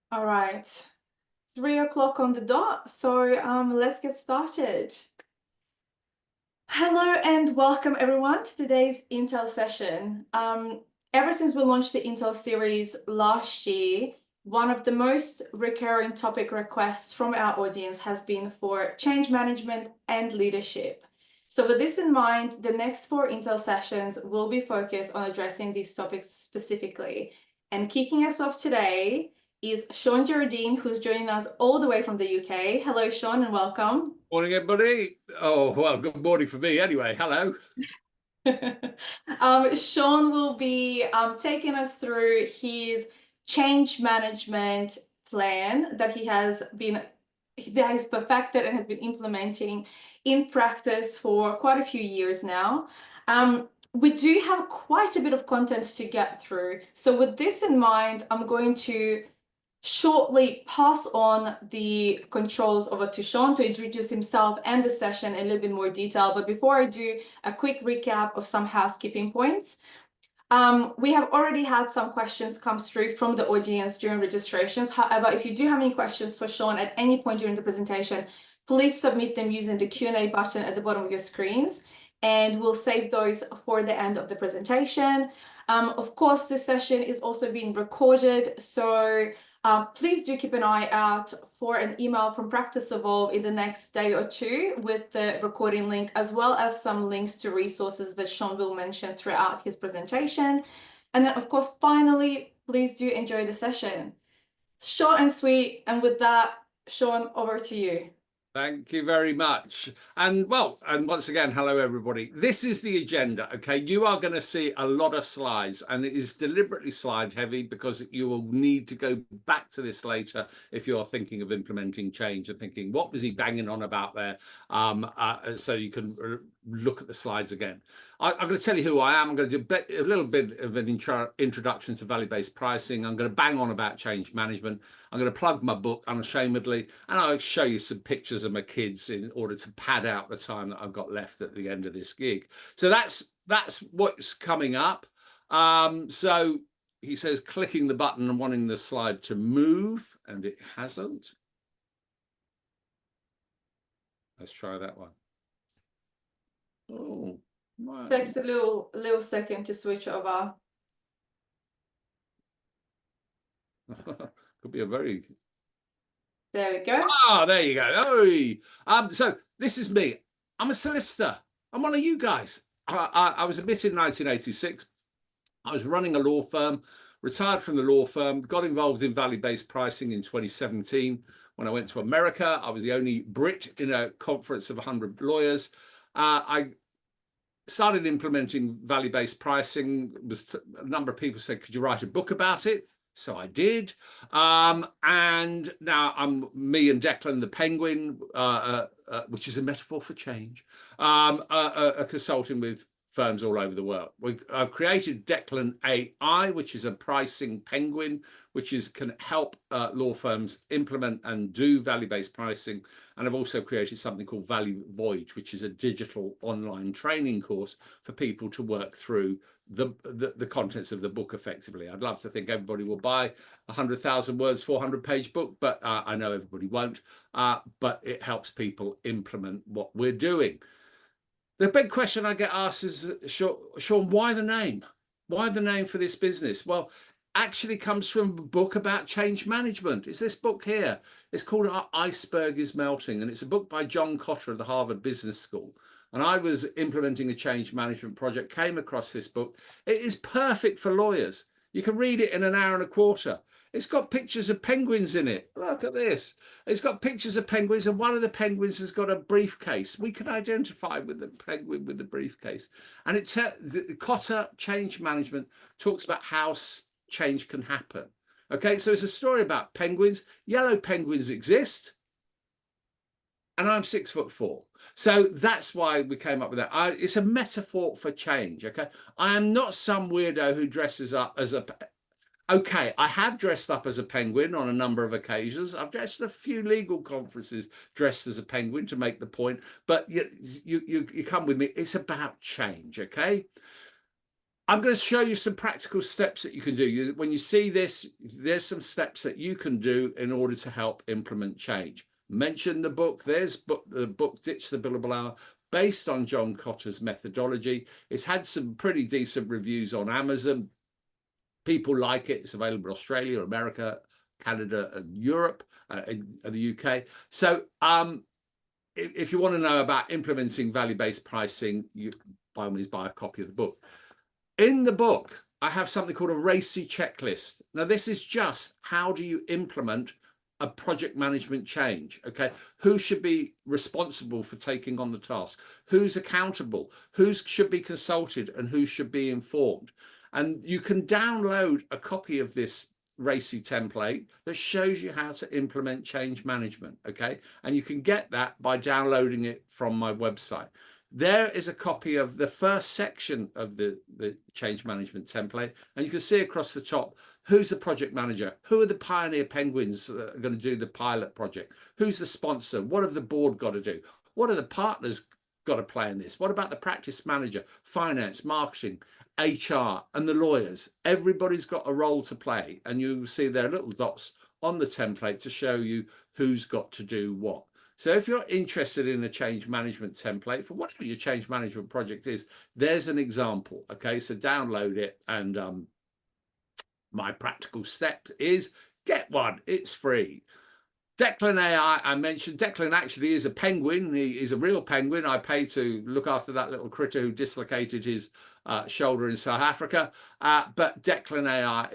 All right, 3 o'clock on the dot. So let's get started. Hello and welcome everyone to today's Intel session. Ever since we launched the Intel series last year, one of the most recurring topic requests from our audience has been for change management and leadership. So with this in mind, the next 4 Intel sessions will be focused on addressing these topics specifically. And kicking us off today is Shaun Jardine, who's joining us all the way from the UK. Hello, Shaun, and welcome. Morning, everybody. Oh, well, good morning for me anyway. Hello. Shaun will be taking us through his change management plan that that he's perfected and has been implementing in practice for quite a few years now. We do have quite a bit of content to get through. So with this in mind, I'm going to shortly pass on the controls over to Shaun to introduce himself and the session in a little bit more detail. But before I do, a quick recap of some housekeeping points. We have already had some questions come through from the audience during registrations. However, if you do have any questions for Shaun at any point during the presentation, please submit them using the Q&A button at the bottom of your screens, and we'll save those for the end of the presentation. Of course, this session is also being recorded, so please do keep an eye out for an email from Practice Evolve in the next day or two with the recording link, as well as some links to resources that Shaun will mention throughout his presentation. And then, of course, finally, please do enjoy the session. Short and sweet. And with that, Shaun, over to you. Thank you very much. And once again, hello, everybody. This is the agenda, okay? You are going to see a lot of slides, and it is deliberately slide heavy because you will need to go back to this later if you're thinking of implementing change and thinking, what was he banging on about there? So you can look at the slides again. I'm going to tell you who I am. I'm going to do a little bit of an introduction to value-based pricing. I'm going to bang on about change management. I'm going to plug my book unashamedly, and I'll show you some pictures of my kids in order to pad out the time that I've got left at the end of this gig. So that's what's coming up. So he says clicking the button and wanting the slide to move, and it hasn't. Let's try that one. Oh, wow. Takes a little second to switch over. Could be a very... There we go. Ah, there you go. Oh, so this is me. I'm a solicitor. I'm one of you guys. I was admitted in 1986. I was running a law firm, retired from the law firm, got involved in value-based pricing in 2017. When I went to America, I was the only Brit in a conference of 100 lawyers. I started implementing value-based pricing. A number of people said, could you write a book about it? So I did. And now me and Declan the Penguin, which is a metaphor for change, are consulting with firms all over the world. I've created Declan AI, which is a pricing penguin, which can help law firms implement and do value-based pricing. And I've also created something called Value Voyage, which is a digital online training course for people to work through the contents of the book effectively. I'd love to think everybody will buy 100,000 words, 400-page book, but I know everybody won't. But it helps people implement what we're doing. The big question I get asked is, Shaun, why the name? Why the name for this business? Well, actually comes from a book about change management. It's this book here. It's called Our Iceberg is Melting, and it's a book by John Kotter of the Harvard Business School. And I was implementing a change management project, came across this book. It is perfect for lawyers. You can read it in an hour and a quarter. It's got pictures of penguins in it. Look at this. It's got pictures of penguins, and one of the penguins has got a briefcase. We can identify with the penguin with the briefcase. And the Kotter Change Management talks about how change can happen. Okay, so it's a story about penguins. Yellow penguins exist, and I'm 6'4". So that's why we came up with that. It's a metaphor for change. Okay, I am not some weirdo who dresses up as a... Okay, I have dressed up as a penguin on a number of occasions. I've dressed at a few legal conferences dressed as a penguin to make the point. But you come with me. It's about change, okay? I'm going to show you some practical steps that you can do. When you see this, there's some steps that you can do in order to help implement change. Mention the book. There's the book, Ditch the Billable Hour, based on John Kotter's methodology. It's had some pretty decent reviews on Amazon. People like it. It's available in Australia, America, Canada, and Europe, and the UK. So if you want to know about implementing value-based pricing, you by all means buy a copy of the book. In the book, I have something called a RACI checklist. Now, this is just how do you implement a project management change, okay? Who should be responsible for taking on the task? Who's accountable? Who should be consulted and who should be informed? And you can download a copy of this RACI template that shows you how to implement change management, okay? And you can get that by downloading it from my website. There is a copy of the first section of the change management template, and you can see across the top who's the project manager, who are the pioneer penguins that are going to do the pilot project, who's the sponsor, what have the board got to do, what are the partners got to play in this, what about the practice manager, finance, marketing, HR, and the lawyers. Everybody's got a role to play, and you see their little dots on the template to show you who's got to do what. So if you're interested in a change management template for whatever your change management project is, there's an example. Okay, so download it. And my practical step is get one. It's free. Declan AI, I mentioned. Declan actually is a penguin. He is a real penguin. I pay to look after that little critter who dislocated his shoulder in South Africa. But Declan AI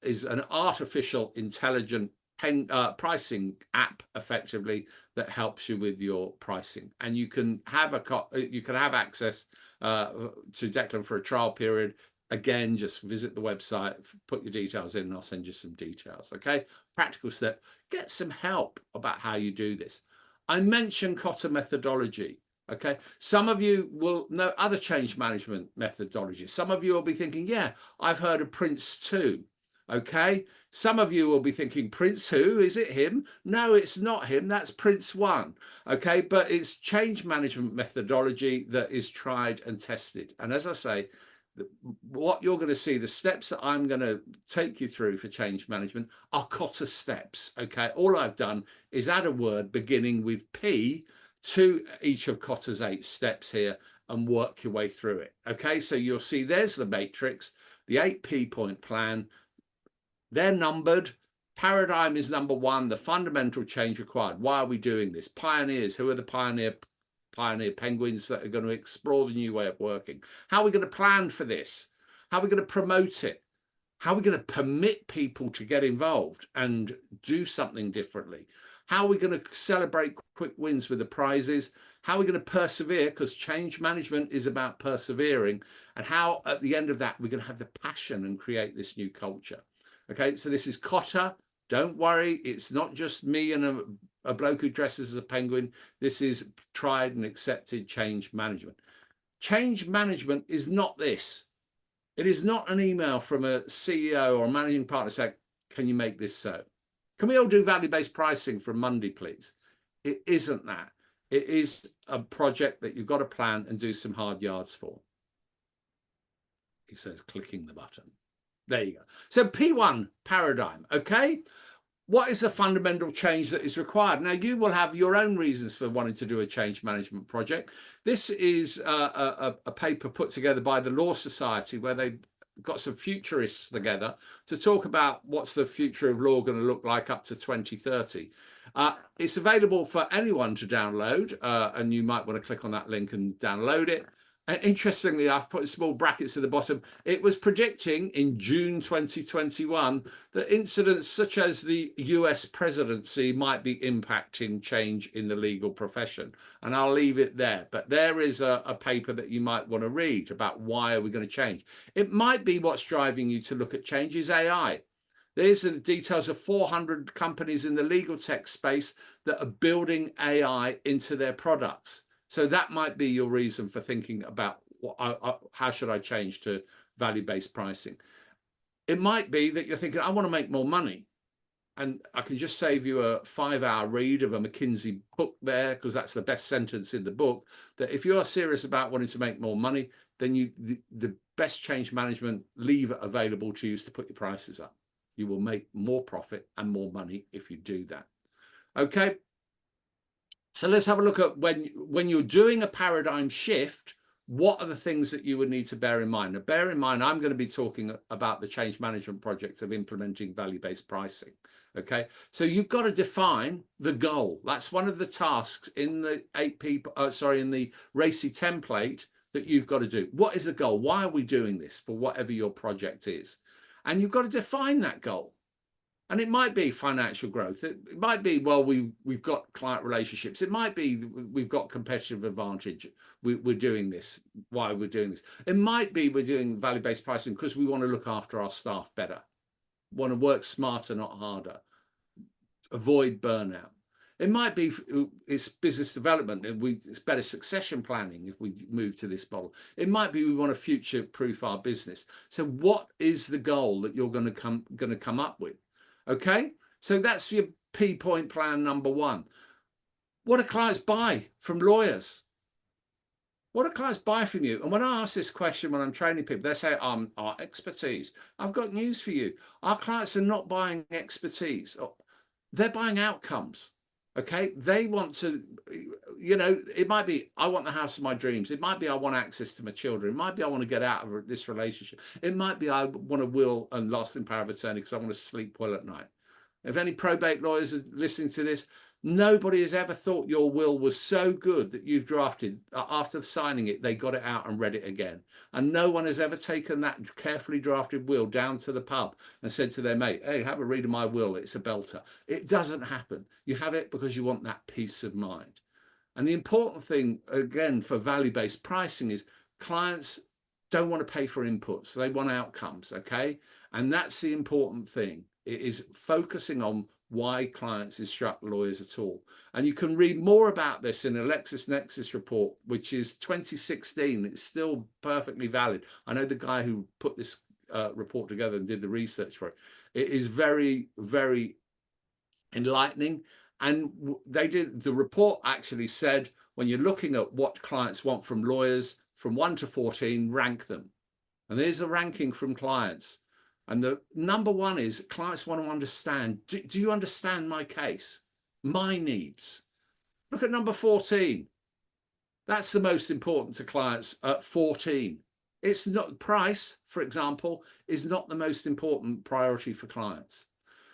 is an artificial intelligent pricing app, effectively, that helps you with your pricing, and you can have access to Declan for a trial period. Again, just visit the website, put your details in, and I'll send you some details. Okay, practical step: get some help about how you do this. I mentioned Kotter methodology. Okay, some of you will know other change management methodologies. Some of you will be thinking, yeah, I've heard of Prince 2. Okay, some of you will be thinking, Prince who? Is it him? No, it's not him. That's Prince 1. Okay, but it's change management methodology that is tried and tested. And as I say, what you're going to see, the steps that I'm going to take you through for change management are Kotter steps. Okay, all I've done is add a word beginning with P to each of Kotter's 8 steps here and work your way through it. Okay, so you'll see there's the matrix, the 8 P-point plan. They're numbered. Paradigm is number 1, the fundamental change required. Why are we doing this? Pioneers, who are the pioneer penguins that are going to explore the new way of working? How are we going to plan for this? How are we going to promote it? How are we going to permit people to get involved and do something differently? How are we going to celebrate quick wins with the prizes? How are we going to persevere? Because change management is about persevering. And how, at the end of that, we're going to have the passion and create this new culture. Okay, so this is Kotter. Don't worry, it's not just me and a bloke who dresses as a penguin. This is tried and accepted change management. Change management is not this. It is not an email from a CEO or a managing partner saying, can you make this so? Can we all do value-based pricing from Monday, please? It isn't that. It is a project that you've got to plan and do some hard yards for. It says clicking the button. There you go. So P1, paradigm, okay? What is the fundamental change that is required? Now, you will have your own reasons for wanting to do a change management project. This is a paper put together by the Law Society, where they got some futurists together to talk about what's the future of law going to look like up to 2030. It's available for anyone to download, and you might want to click on that link and download it. And interestingly, I've put small brackets at the bottom. It was predicting in June 2021 that incidents such as the US presidency might be impacting change in the legal profession. And I'll leave it there. But there is a paper that you might want to read about why are we going to change. It might be what's driving you to look at change is AI. There's the details of 400 companies in the legal tech space that are building AI into their products. So that might be your reason for thinking about how should I change to value-based pricing. It might be that you're thinking, I want to make more money. And I can just save you a 5-hour read of a McKinsey book there, because that's the best sentence in the book, that if you are serious about wanting to make more money, then the best change management lever available to use to put your prices up. You will make more profit and more money if you do that. Okay. So let's have a look at when you're doing a paradigm shift, what are the things that you would need to bear in mind? Now, bear in mind, I'm going to be talking about the change management project of implementing value-based pricing. Okay, so you've got to define the goal. That's one of the tasks in the in the RACI template that you've got to do. What is the goal? Why are we doing this for whatever your project is? And you've got to define that goal. And it might be financial growth. It might be, well, we've got client relationships. It might be we've got competitive advantage. We're doing this. Why we're doing this? It might be we're doing value-based pricing because we want to look after our staff better, want to work smarter, not harder, avoid burnout. It might be it's business development. It's better succession planning if we move to this model. It might be we want to future-proof our business. So what is the goal that you're going to come up with? Okay, so that's your P point plan number one. What do clients buy from lawyers? What do clients buy from you? And when I ask this question, when I'm training people, they say, our expertise. I've got news for you. Our clients are not buying expertise. They're buying outcomes. Okay, they want to, it might be, I want the house of my dreams. It might be, I want access to my children. It might be, I want to get out of this relationship. It might be, I want a will and lasting power of attorney because I want to sleep well at night. If any probate lawyers are listening to this, nobody has ever thought your will was so good that you've drafted, after signing it, they got it out and read it again. And no one has ever taken that carefully drafted will down to the pub and said to their mate, hey, have a read of my will, it's a belter. It doesn't happen. You have it because you want that peace of mind. And the important thing, again, for value-based pricing is clients don't want to pay for inputs. They want outcomes, okay? And that's the important thing. It is focusing on why clients instruct lawyers at all. And you can read more about this in a LexisNexis report, which is 2016. It's still perfectly valid. I know the guy who put this report together and did the research for it. It is very, very enlightening. And the report actually said, when you're looking at what clients want from lawyers, from 1 to 14, rank them. And there's the ranking from clients. And the number one is clients want to understand, do you understand my case, my needs? Look at number 14. That's the most important to clients at 14. It's not price, for example, is not the most important priority for clients.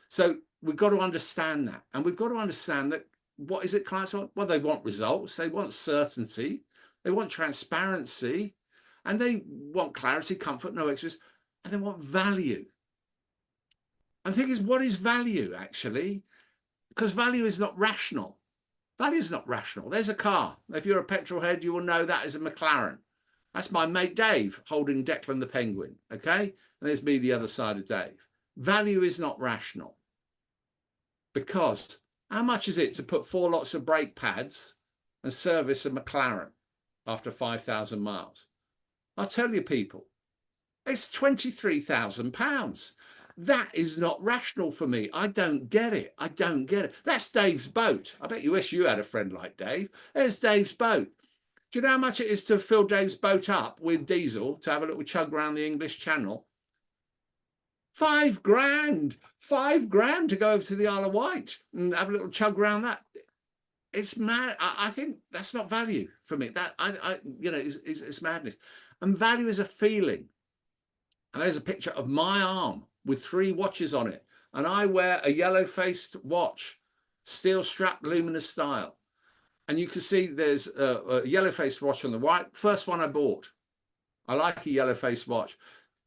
So we've got to understand that. And we've got to understand that what is it clients want? Well, they want results. They want certainty. They want transparency. And they want clarity, comfort, no extras. And they want value. And the thing is, what is value actually? Because value is not rational. Value is not rational. There's a car. If you're a petrol head, you will know that is a McLaren. That's my mate Dave holding Declan the Penguin. Okay? And there's me the other side of Dave. Value is not rational. Because how much is it to put 4 lots of brake pads and service a McLaren after 5,000 miles? I'll tell you, people, it's £23,000. That is not rational for me. I don't get it. I don't get it. That's Dave's boat. I bet you wish you had a friend like Dave. There's Dave's boat. Do you know how much it is to fill Dave's boat up with diesel to have a little chug around the English Channel? £5,000. £5,000 to go over to the Isle of Wight and have a little chug around that. It's mad. I think that's not value for me. That it's madness. And value is a feeling. And there's a picture of my arm with 3 watches on it. And I wear a yellow-faced watch, steel strap, luminous style. And you can see there's a yellow-faced watch on the right. First one I bought. I like a yellow-faced watch.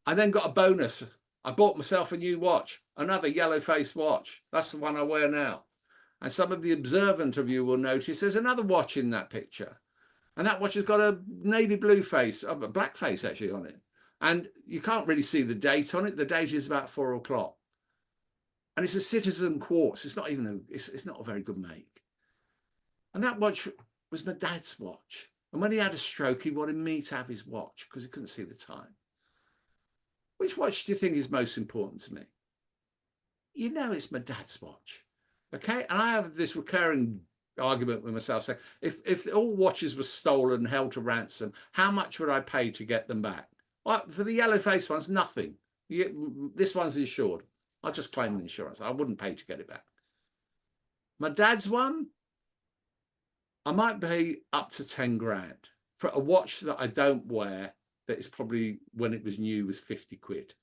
I then got a bonus. I bought myself a new watch, another yellow-faced watch. That's the one I wear now. And some of the observant of you will notice there's another watch in that picture. And that watch has got a navy blue face, a black face actually on it. And you can't really see the date on it. The date is about 4 o'clock. And it's a Citizen quartz. It's not even it's not a very good make. And that watch was my dad's watch. And when he had a stroke, he wanted me to have his watch because he couldn't see the time. Which watch do you think is most important to me? You know it's my dad's watch. Okay? And I have this recurring argument with myself saying, if all watches were stolen and held to ransom, how much would I pay to get them back? For the yellow face ones, nothing. This one's insured. I'll just claim the insurance. I wouldn't pay to get it back. My dad's one, I might pay up to 10 grand for a watch that I don't wear, that is probably, when it was new, was 50 quid.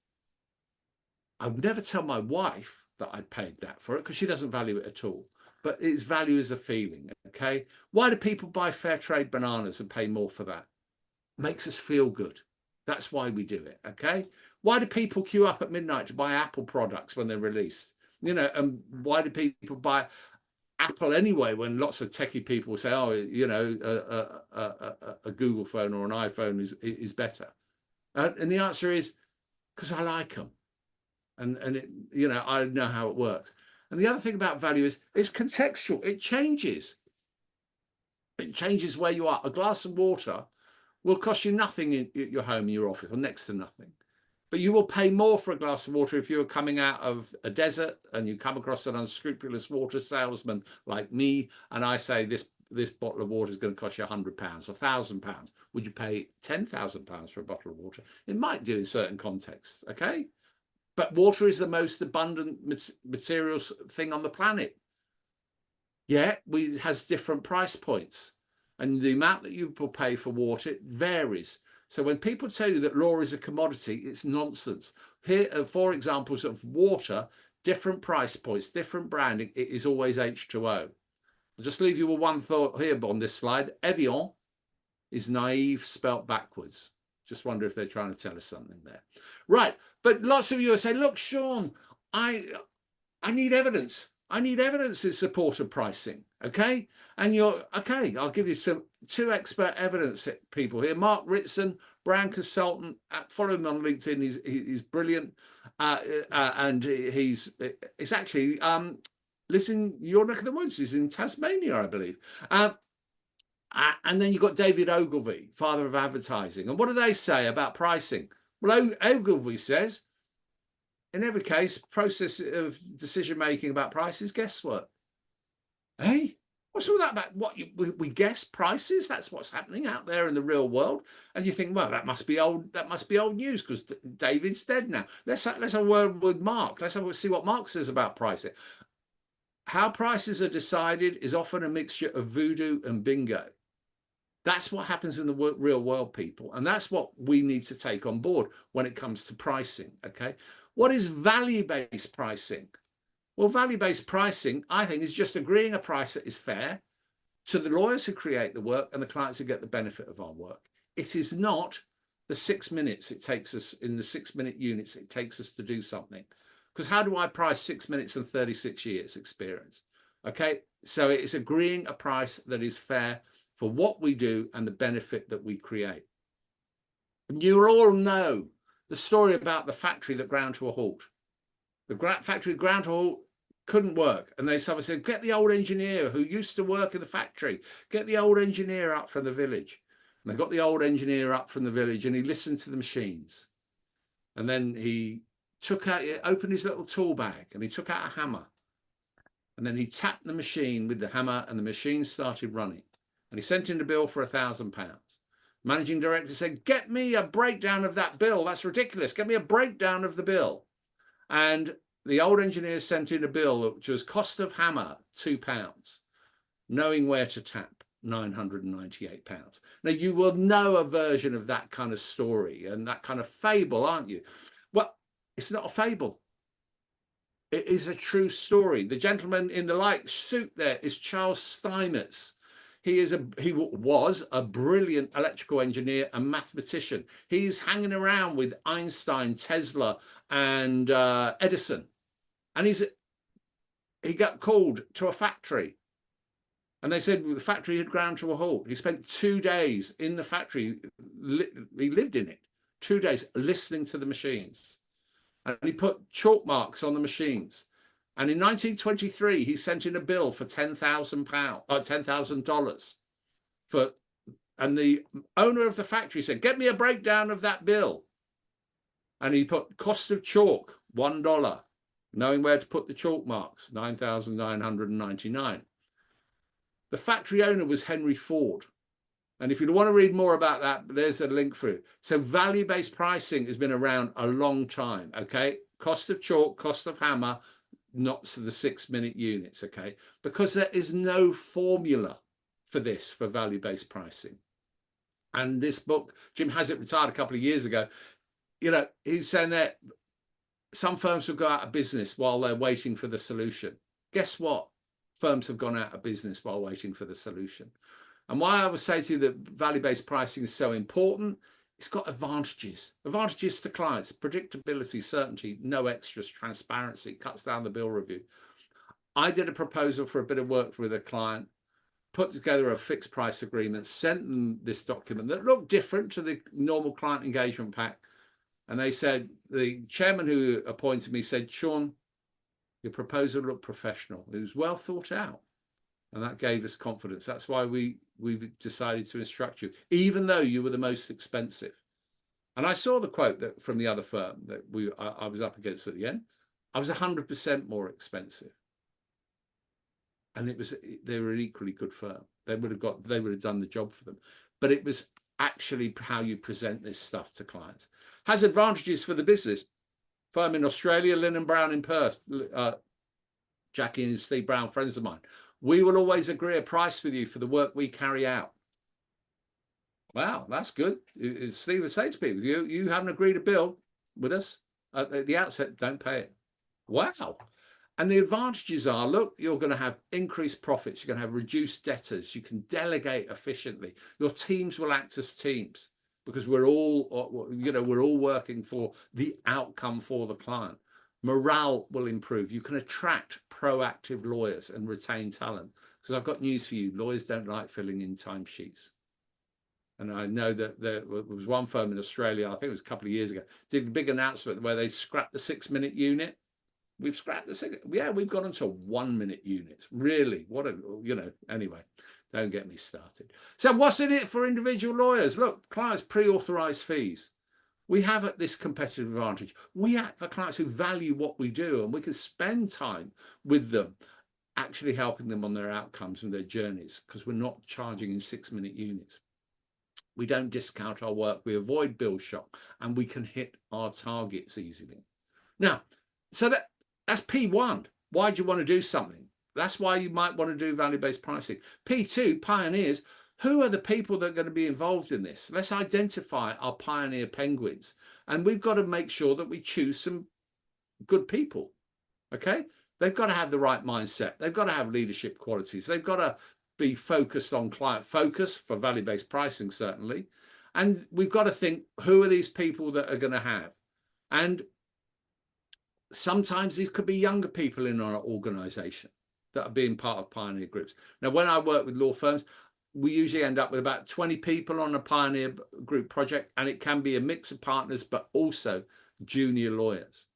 I would never tell my wife that I paid that for it, because she doesn't value it at all. But its value is a feeling, okay? Why do people buy fair trade bananas and pay more for that? It makes us feel good. That's why we do it, okay? Why do people queue up at midnight to buy Apple products when they're released? You know, and why do people buy Apple anyway, when lots of techie people say, oh, you know, a Google phone or an iPhone is better? And the answer is because I like them. And it, you know, I know how it works. And the other thing about value is it's contextual. It changes. It changes where you are. A glass of water will cost you nothing in your home, in your office, or next to nothing. But you will pay more for a glass of water if you're coming out of a desert and you come across an unscrupulous water salesman like me, and I say this bottle of water is going to cost you £100, £1,000. Would you pay £10,000 for a bottle of water? It might do in certain contexts, okay? But water is the most abundant materials thing on the planet. Yet it has different price points. And the amount that you will pay for water varies. So when people tell you that law is a commodity, it's nonsense. Here are 4 examples of water, different price points, different branding. It is always H2O. I'll just leave you with one thought here on this slide. Evian is naive spelt backwards. Just wonder if they're trying to tell us something there. Right. But lots of you are saying, look, Shaun, I need evidence. I need evidence in support of pricing. Okay. And you're okay. I'll give you 2 expert evidence people here. Mark Ritson, brand consultant. Follow him on LinkedIn. He's brilliant. And he's actually lives in your neck of the woods. He's in Tasmania, I believe. And then you've got David Ogilvy, father of advertising. And what do they say about pricing? Well, Ogilvy says, in every case, process of decision-making about prices, guesswork. Hey, what's all that about? What, we guess prices? That's what's happening out there in the real world. And you think, well, that must be old news, because David's dead now. Let's have a word with Mark. Let's see what Mark says about pricing. How prices are decided is often a mixture of voodoo and bingo. That's what happens in the real world, people. And that's what we need to take on board when it comes to pricing, okay? What is value-based pricing? Well, value-based pricing, I think, is just agreeing a price that is fair to the lawyers who create the work and the clients who get the benefit of our work. It is not the 6 minutes it takes us, in the 6-minute units it takes us to do something. Because how do I price 6 minutes and 36 years experience? Okay, so it's agreeing a price that is fair for what we do and the benefit that we create. And you all know the story about the factory that ground to a halt. The factory ground to a halt, couldn't work. And someone said, get the old engineer who used to work in the factory, get the old engineer up from the village. And they got the old engineer up from the village, and he listened to the machines. And then he opened his little tool bag, and he took out a hammer. And then he tapped the machine with the hammer, and the machine started running. And he sent in a bill for £1,000. Managing director said, get me a breakdown of that bill. That's ridiculous. Get me a breakdown of the bill. And the old engineer sent in a bill which was cost of hammer, £2. Knowing where to tap, £998. Now, you will know a version of that kind of story and that kind of fable, aren't you? Well, it's not a fable. It is a true story. The gentleman in the light suit there is Charles Steinmetz. He was a brilliant electrical engineer and mathematician. He's hanging around with Einstein, Tesla, and Edison. And he got called to a factory. And they said the factory had ground to a halt. He spent 2 days in the factory. He lived in it. 2 days listening to the machines. And he put chalk marks on the machines. And in 1923, he sent in a bill for $10,000 and the owner of the factory said, get me a breakdown of that bill. And he put cost of chalk, $1, knowing where to put the chalk marks, $9,999. The factory owner was Henry Ford. And if you want to read more about that, there's a link through. So value-based pricing has been around a long time, okay? Cost of chalk, cost of hammer, not to the 6-minute units, okay? Because there is no formula for this, for value-based pricing. And this book, Jim Haslett retired a couple of years ago, you know, he's saying that some firms will go out of business while they're waiting for the solution. Guess what? Firms have gone out of business while waiting for the solution. And why I would say to you that value-based pricing is so important, it's got advantages. Advantages to clients: predictability, certainty, no extras, transparency, cuts down the bill review. I did a proposal for a bit of work with a client, put together a fixed price agreement, sent them this document that looked different to the normal client engagement pack. And they said, the chairman who appointed me said, Shaun, your proposal looked professional. It was well thought out. And that gave us confidence. That's why we've decided to instruct you, even though you were the most expensive. And I saw the quote that from the other firm that I was up against at the end. I was 100% more expensive. And they were an equally good firm. They would have done the job for them. But it was actually how you present this stuff to clients. Has advantages for the business. Firm in Australia, Lynn & Brown in Perth, Jackie and Steve Brown, friends of mine. We will always agree a price with you for the work we carry out. Wow, that's good. Steve would say to people, you haven't agreed a bill with us at the outset, don't pay it. Wow. And the advantages are, look, you're going to have increased profits. You're going to have reduced debtors. You can delegate efficiently. Your teams will act as teams because we're all working for the outcome for the client. Morale will improve. You can attract proactive lawyers and retain talent. Because I've got news for you. Lawyers don't like filling in timesheets. And I know that there was one firm in Australia, I think it was a couple of years ago, did a big announcement where they scrapped the 6-minute unit. We've scrapped the 6. Yeah, we've gone into 1-minute units. Really? What a, anyway, don't get me started. So what's in it for individual lawyers? Look, clients pre-authorized fees. We have this competitive advantage. We act for clients who value what we do, and we can spend time with them, actually helping them on their outcomes and their journeys, because we're not charging in 6-minute units. We don't discount our work. We avoid bill shock, and we can hit our targets easily. Now, so that's P1. Why do you want to do something? That's why you might want to do value-based pricing. P2, pioneers. Who are the people that are going to be involved in this? Let's identify our pioneer penguins. And we've got to make sure that we choose some good people. Okay? They've got to have the right mindset. They've got to have leadership qualities. They've got to be focused on client focus for value-based pricing, certainly. And we've got to think, who are these people that are going to have? And sometimes these could be younger people in our organization that are being part of pioneer groups. Now, when I work with law firms, we usually end up with about 20 people on a pioneer group project, and it can be a mix of partners, but also junior lawyers.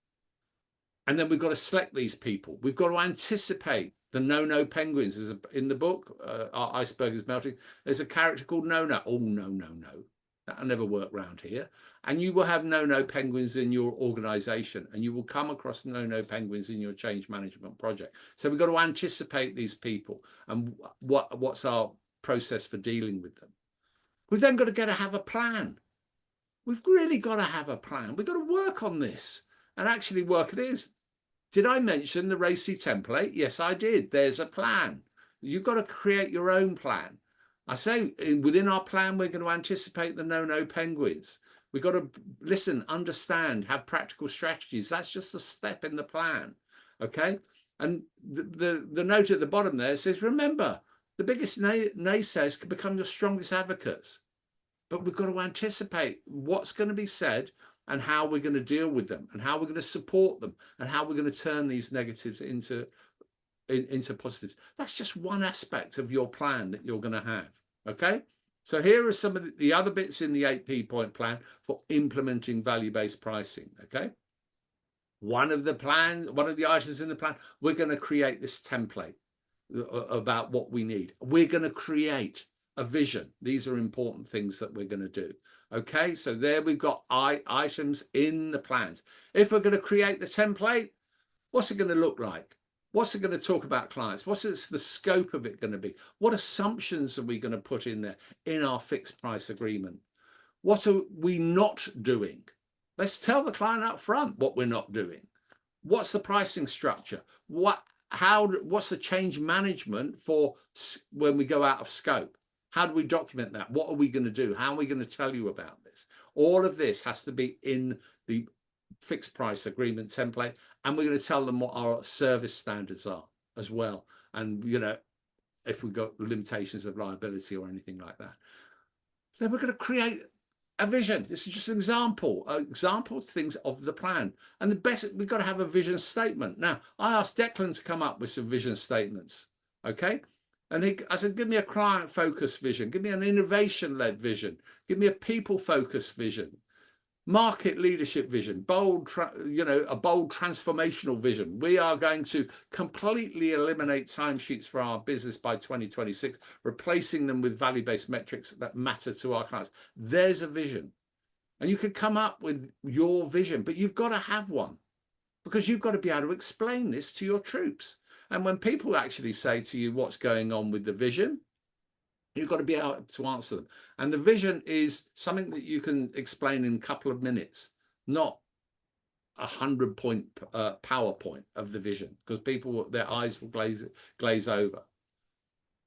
And then we've got to select these people. We've got to anticipate the no penguins. In the book, Our Iceberg is Melting, there's a character called No. Oh, no. That'll never work round here. And you will have no penguins in your organization, and you will come across no penguins in your change management project. So we've got to anticipate these people and what's our process for dealing with them. We've then got to have a plan. We've really got to have a plan. We've got to work on this and actually work it is. Did I mention the RACI template? Yes, I did. There's a plan. You've got to create your own plan. I say within our plan, we're going to anticipate the no penguins. We've got to listen, understand, have practical strategies. That's just a step in the plan. Okay. And the note at the bottom there says, remember, the biggest naysayers can become your strongest advocates. But we've got to anticipate what's going to be said and how we're going to deal with them and how we're going to support them and how we're going to turn these negatives into positives. That's just one aspect of your plan that you're going to have. Okay. So here are some of the other bits in the 8P point plan for implementing value-based pricing. Okay. One of the items in the plan, we're going to create this template about what we need. We're going to create a vision. These are important things that we're going to do. Okay, so there we've got items in the plans. If we're going to create the template, what's it going to look like? What's it going to talk about clients? What's the scope of it going to be? What assumptions are we going to put in there in our fixed price agreement? What are we not doing? Let's tell the client up front what we're not doing. What's the pricing structure? What's the change management for when we go out of scope? How do we document that? What are we going to do? How are we going to tell you about this? All of this has to be in the fixed price agreement template, and we're going to tell them what our service standards are as well. And, you know, if we've got limitations of liability or anything like that, then we're going to create a vision. This is just an example of things of the plan. And the best, we've got to have a vision statement. Now, I asked Declan to come up with some vision statements. Okay. And I said, give me a client-focused vision. Give me an innovation-led vision. Give me a people-focused vision. Market leadership vision, a bold transformational vision. We are going to completely eliminate timesheets for our business by 2026, replacing them with value-based metrics that matter to our clients. There's a vision. And you can come up with your vision, but you've got to have one, because you've got to be able to explain this to your troops. And when people actually say to you what's going on with the vision, you've got to be able to answer them. And the vision is something that you can explain in a couple of minutes, not 100-point PowerPoint of the vision, because people, their eyes will glaze over.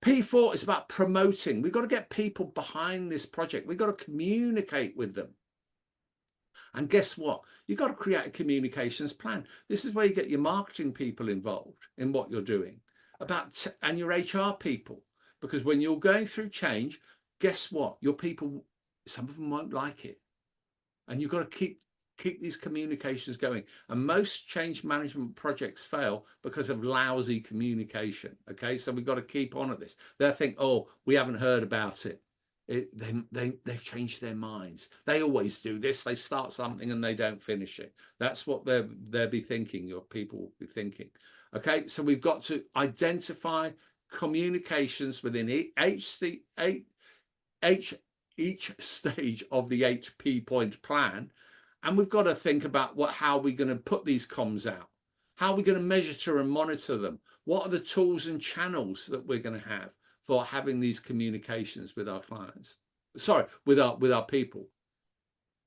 P4 is about promoting. We've got to get people behind this project. We've got to communicate with them. And guess what? You've got to create a communications plan. This is where you get your marketing people involved in what you're doing, and your HR people. Because when you're going through change, guess what? Your people, some of them won't like it. And you've got to keep these communications going. And most change management projects fail because of lousy communication. Okay, so we've got to keep on at this. They'll think, oh, we haven't heard about it. They've changed their minds. They always do this. They start something and they don't finish it. That's what they'll be thinking. Your people will be thinking. Okay, so we've got to identify communications within each stage of the 8P-point plan, and we've got to think about how we're going to put these comms out, how we're going to measure and monitor them, what are the tools and channels that we're going to have for having these communications with our clients, with our people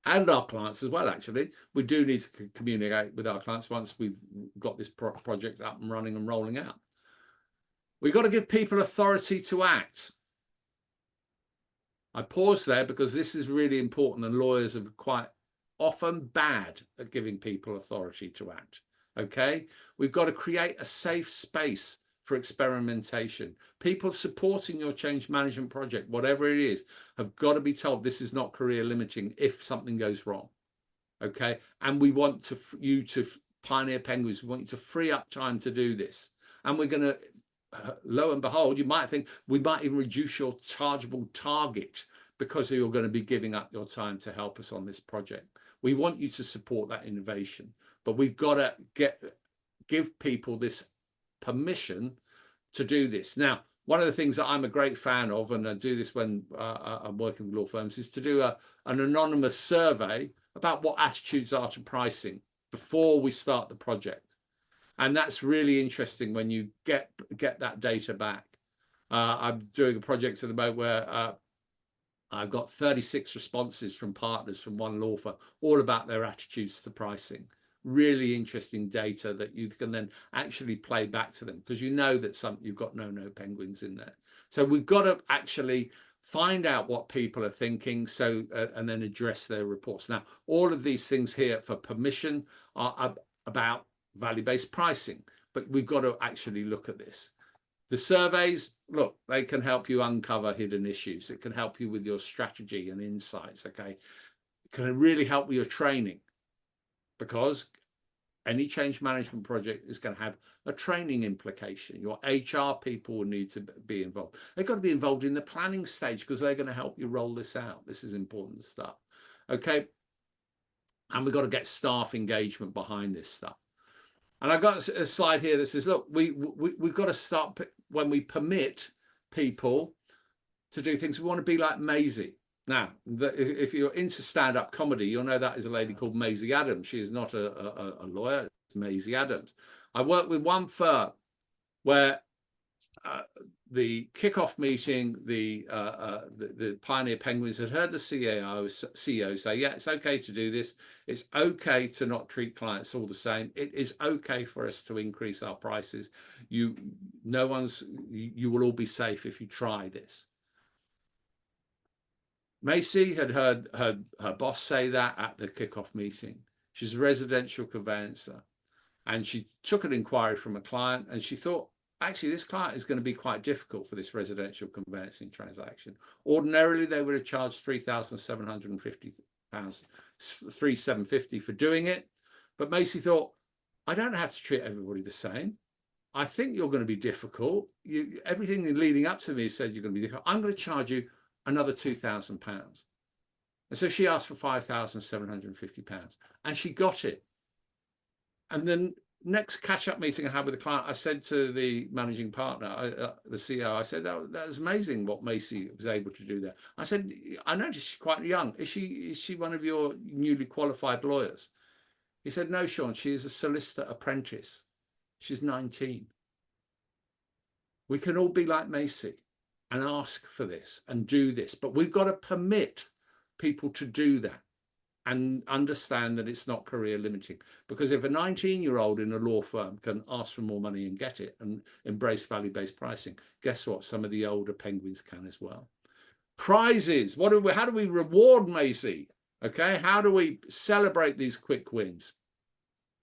and our clients as well. Actually, we do need to communicate with our clients once we've got this project up and running and rolling out. We've got to give people authority to act. I pause there because this is really important, and lawyers are quite often bad at giving people authority to act. Okay, we've got to create a safe space for experimentation. People supporting your change management project, whatever it is, have got to be told this is not career limiting if something goes wrong. Okay, and we want you to pioneer penguins. We want you to free up time to do this, and we're going to. Lo and behold, you might think we might even reduce your chargeable target because you're going to be giving up your time to help us on this project. We want you to support that innovation, but we've got to give people this permission to do this. Now, one of the things that I'm a great fan of, and I do this when I'm working with law firms, is to do an anonymous survey about what attitudes are to pricing before we start the project. And that's really interesting when you get that data back. I'm doing a project at the moment where I've got 36 responses from partners from one law firm, all about their attitudes to pricing. Really interesting data that you can then actually play back to them, because you know that you've got no penguins in there. So we've got to actually find out what people are thinking, and then address their reports. Now, all of these things here for permission are about value-based pricing, but we've got to actually look at this. The surveys, look, they can help you uncover hidden issues. It can help you with your strategy and insights, okay? It can really help with your training, because any change management project is going to have a training implication. Your HR people will need to be involved. They've got to be involved in the planning stage, because they're going to help you roll this out. This is important stuff, okay? And we've got to get staff engagement behind this stuff. And I've got a slide here that says, look, we've got to start, when we permit people to do things, we want to be like Maisie. Now, if you're into stand-up comedy, you'll know that is a lady called Maisie Adams. She is not a lawyer, it's Maisie Adams. I work with one firm where the kickoff meeting, the Pioneer Penguins had heard the CEO say, yeah, it's okay to do this. It's okay to not treat clients all the same. It is okay for us to increase our prices. You will all be safe if you try this. Macy had heard her boss say that at the kickoff meeting. She's a residential conveyancer, and she took an inquiry from a client, and she thought, actually, this client is going to be quite difficult for this residential conveyancing transaction. Ordinarily, they would have charged £3,750, £3,750 for doing it. But Macy thought, I don't have to treat everybody the same. I think you're going to be difficult. Everything leading up to me said you're going to be difficult. I'm going to charge you another £2,000. And so she asked for £5,750, and she got it. And then next catch-up meeting I had with the client, I said to the managing partner, the CEO, I said, that was amazing what Macy was able to do there. I said, I noticed she's quite young. Is she one of your newly qualified lawyers? He said, no, Shaun, she is a solicitor apprentice. She's 19. We can all be like Macy and ask for this and do this, but we've got to permit people to do that and understand that it's not career limiting. Because if a 19-year-old in a law firm can ask for more money and get it and embrace value-based pricing, guess what? Some of the older penguins can as well. Prizes. How do we reward Macy? Okay, how do we celebrate these quick wins?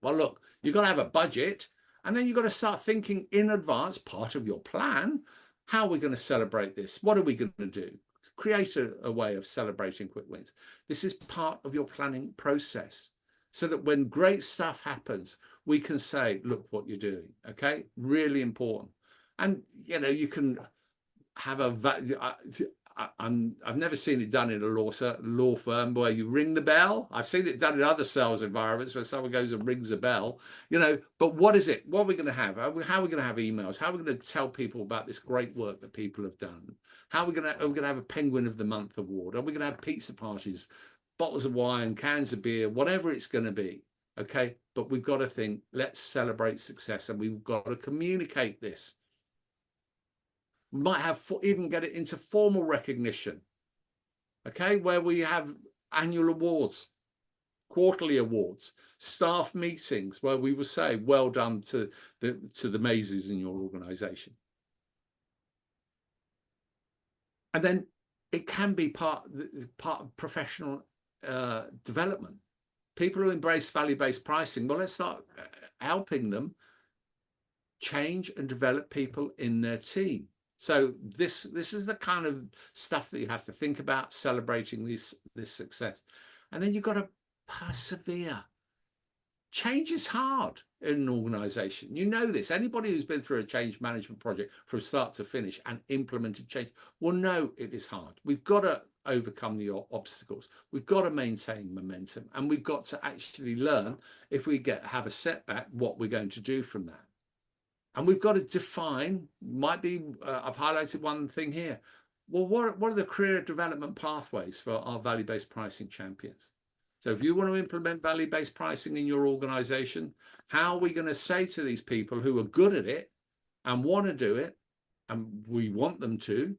Well, look, you've got to have a budget, and then you've got to start thinking in advance, part of your plan, how are we going to celebrate this? What are we going to do? Create a way of celebrating quick wins. This is part of your planning process, so that when great stuff happens, we can say, look what you're doing. Okay, really important. And you can have I've never seen it done in a law firm where you ring the bell. I've seen it done in other sales environments where someone goes and rings a bell, but what is it? What are we going to have? How are we going to have emails? How are we going to tell people about this great work that people have done? Are we going to have a Penguin of the Month award? Are we going to have pizza parties, bottles of wine, cans of beer, whatever it's going to be? Okay, but we've got to think, let's celebrate success, and we've got to communicate this. We might have even get it into formal recognition, okay, where we have annual awards, quarterly awards, staff meetings where we will say, well done to the Mazes in your organization. And then it can be part of professional development. People who embrace value-based pricing, well, let's start helping them change and develop people in their team. So this is the kind of stuff that you have to think about, celebrating this success. And then you've got to persevere. Change is hard in an organization. You know this. Anybody who's been through a change management project from start to finish and implemented change will know it is hard. We've got to overcome the obstacles. We've got to maintain momentum, and we've got to actually learn, if we have a setback, what we're going to do from that. And we've got to define, I've highlighted one thing here. Well, what are the career development pathways for our value-based pricing champions? So if you want to implement value-based pricing in your organization, how are we going to say to these people who are good at it and want to do it, and we want them to,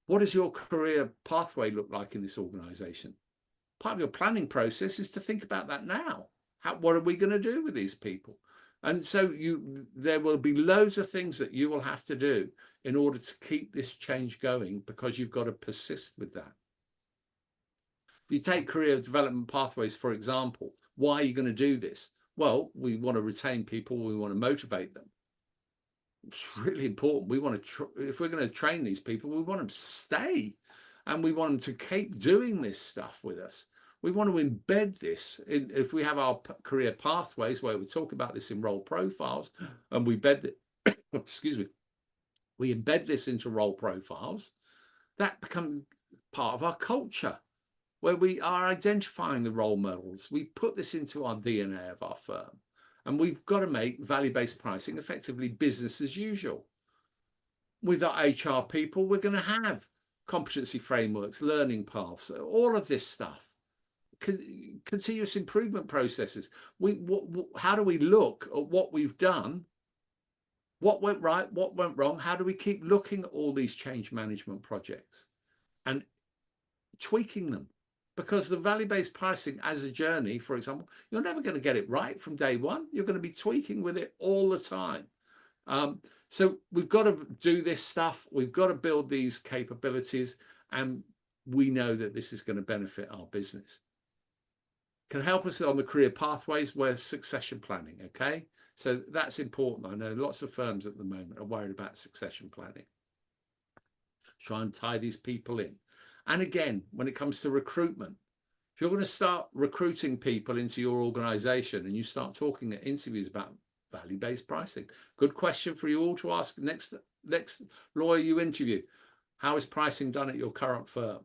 what does your career pathway look like in this organization? Part of your planning process is to think about that now. What are we going to do with these people? And so there will be loads of things that you will have to do in order to keep this change going, because you've got to persist with that. If you take career development pathways, for example, why are you going to do this? Well, we want to retain people. We want to motivate them. It's really important. We want to, if we're going to train these people, we want them to stay, and we want them to keep doing this stuff with us. We want to embed this if we have our career pathways, where we talk about this in role profiles, and we embed it, excuse me, we embed this into role profiles, that becomes part of our culture, where we are identifying the role models. We put this into our DNA of our firm, and we've got to make value-based pricing effectively business as usual. With our HR people, we're going to have competency frameworks, learning paths, all of this stuff. Continuous improvement processes. How do we look at what we've done What went right? What went wrong? How do we keep looking at all these change management projects and tweaking them? Because the value-based pricing as a journey, for example, you're never going to get it right from day one. You're going to be tweaking with it all the time. So we've got to do this stuff. We've got to build these capabilities, and we know that this is going to benefit our business. Can help us on the career pathways where succession planning. Okay, so that's important. I know lots of firms at the moment are worried about succession planning. Try and tie these people in. And again, when it comes to recruitment, if you're going to start recruiting people into your organization and you start talking at interviews about value-based pricing, good question for you all to ask next lawyer you interview. How is pricing done at your current firm?